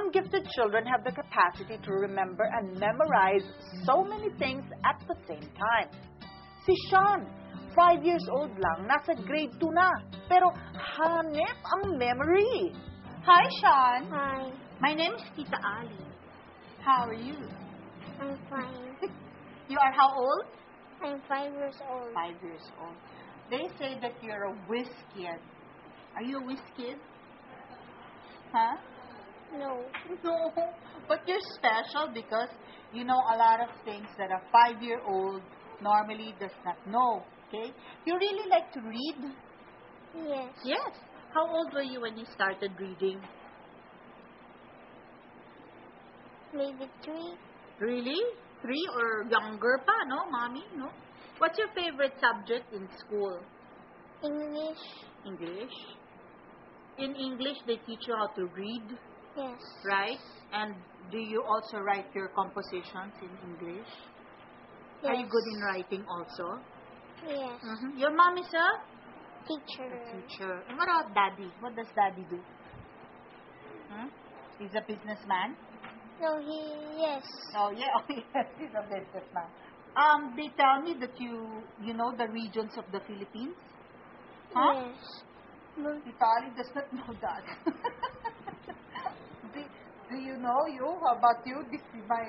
Some gifted children have the capacity to remember and memorize so many things at the same time. Si Sean, 5 years old lang, nasa grade 2 na, pero hanep ang memory. Hi, Sean. Hi, My name is Tita Ali. How are you? I'm fine. You are how old? I'm 5 years old. 5 years old. They say that you're a whiz kid. Are you a whiz kid? Huh? No, No. But you're special because you know a lot of things that a 5-year-old normally does not know. Okay? You really like to read? yes, Yes. How old were you when you started reading? maybe 3, Really? 3 or younger pa, no, mommy? No? What's your favorite subject in school? English, English. In English, they teach you how to read, yes, right? And do you also write your compositions in English? yes, Are you good in writing also? yes, Your mom is a teacher, teacher. And what about daddy? What does daddy do? He's a businessman? no, yes, Oh, yeah. Oh, yes, he's a businessman. They tell me that you know the regions of the Philippines. Huh? yes, but Italy does not know that. do you know you? How about you? This is my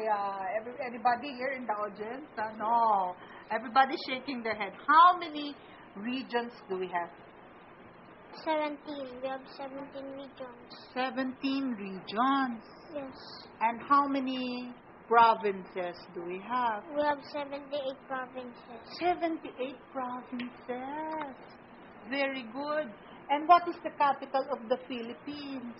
anybody here in the audience? No. Everybody's shaking their head. How many regions do we have? 17, we have 17 regions, 17 regions. yes, And how many provinces do we have? we have 78 provinces, 78 provinces. Very good. And what is the capital of the Philippines?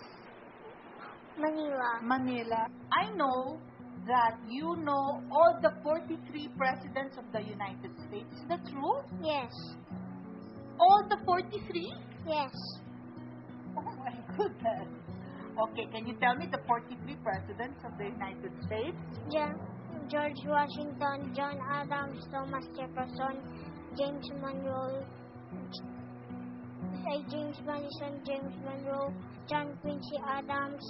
Manila, Manila. I know that you know all the 43 presidents of the United States. Is that true? yes, All the 43? yes, Oh my goodness. Okay, can you tell me the 43 presidents of the United States? George Washington, John Adams, Thomas Jefferson, James Monroe, James Madison, James Monroe, John Quincy Adams,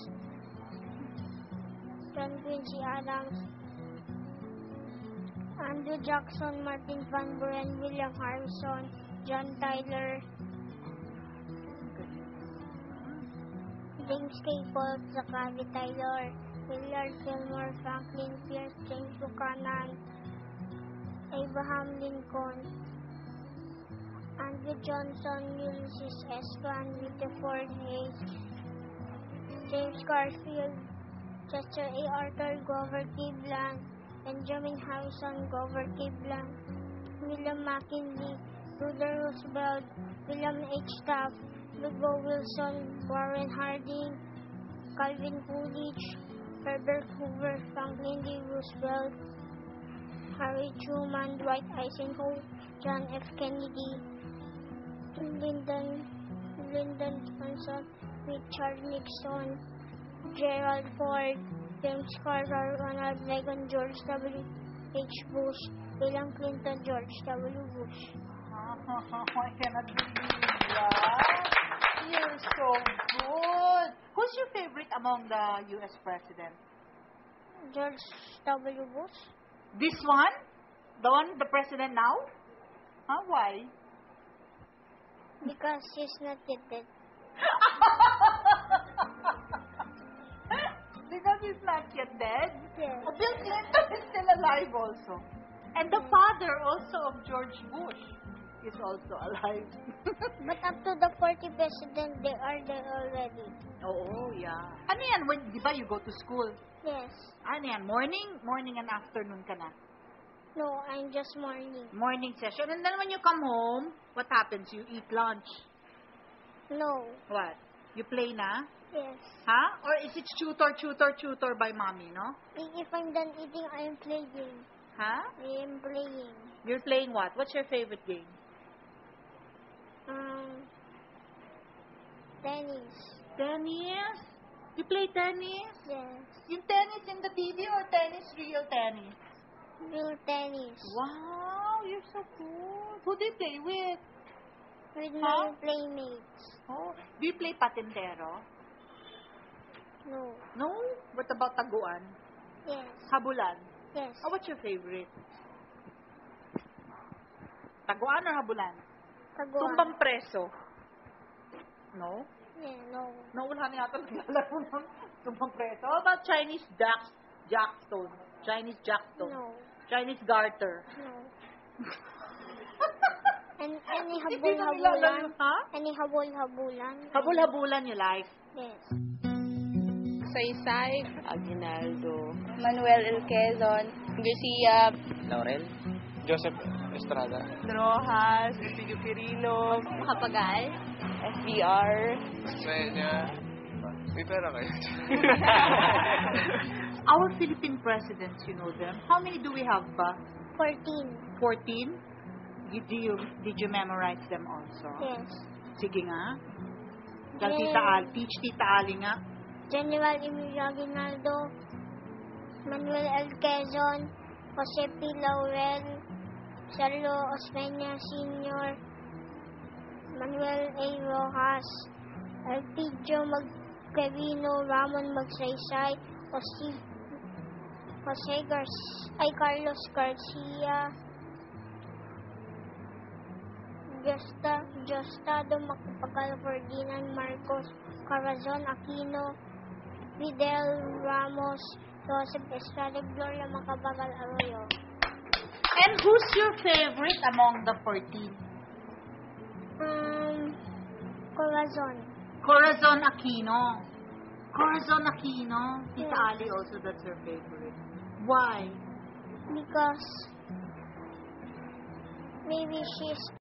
Andrew Jackson, Martin Van Buren, William Harrison, John Tyler, James K. Polk, Zachary Taylor, Willard Fillmore, Franklin Pierce, James Buchanan, Abraham Lincoln, Andrew Johnson, Ulysses S. Grant, Rutherford Hayes, James Garfield, Chester A. Arthur, Grover Cleveland, Benjamin Harrison, Grover Cleveland, William McKinley, Theodore Roosevelt, William H. Taft, Woodrow Wilson, Warren Harding, Calvin Coolidge, Herbert Hoover, Franklin D. Roosevelt, Harry Truman, Dwight Eisenhower, John F. Kennedy, Lyndon Johnson, Richard Nixon, Gerald Ford, James Carter, Ronald Reagan, George W. H. Bush, Bill Clinton, George W. Bush. I cannot believe that. You're so good. Who's your favorite among the U.S. presidents? George W. Bush? This one? The president now? Huh? Why? Because he's not yet dead. Because he's not yet dead? Yes. Oh, Bill Clinton is still alive also. And the father also of George Bush is also alive. But up to the 40 president, they are there already. Oo, yeah. Ano yan? When, di ba you go to school? Yes. Ano yan? Morning and afternoon ka na? No, I'm just morning. Morning session. And then when you come home, what happens? You eat lunch. No. What? You play na? Yes. Huh? Or is it tutor by mommy, no? If I'm done eating, I'm playing. Huh? I am playing. You're playing what? What's your favorite game? Tennis. Tennis? You play tennis? Yes. Yung tennis in the TV or tennis real tennis? Real tennis. Wow, you're so good. Who do you play with? With Huh? my playmates. Oh, do you play patintero? No. No? What about Taguan? Yes. Habulan? Yes. Oh, what's your favorite? Taguan or Habulan? Taguan. Tumbang Preso? No? Yeah, no. No, wala na yata naglalaro ng Tumbang Preso. How about Chinese jackstone? Chinese jackstone? No. Chinese garter? No. Any Hindi na nilalaro, habol-habulan? ha? Any habol-habulan? Habul-habulan you like? Yes. Saysay, Aguinaldo, Manuel L. Quezon, Garcia, Laurel. Joseph Estrada. Rojas, Espidio Quirino, Macapagal, FBR, Sueña. May pera kayo. Our Philippine presidents, you know them. How many do we have ba? 14. 14? Did you memorize them also? Yes. Sige nga. Yeah. Teach Tita Ali nga. General Emilio Aguinaldo, Manuel L. Quezon, Jose P. Laurel, Sergio Osmeña Sr., Manuel A. Rojas, Elpidio Magquevino, Ramon Magsaysay, Carlos Garcia, Diosdado Macapagal, Ferdinand Marcos, Corazon Aquino, Fidel Ramos, Joseph Estrada, Gloria Macapagal Arroyo. And who's your favorite among the 14? Corazon. Corazon Aquino. Corazon Aquino. Tita Ali also, that's her favorite. Why? Because maybe she's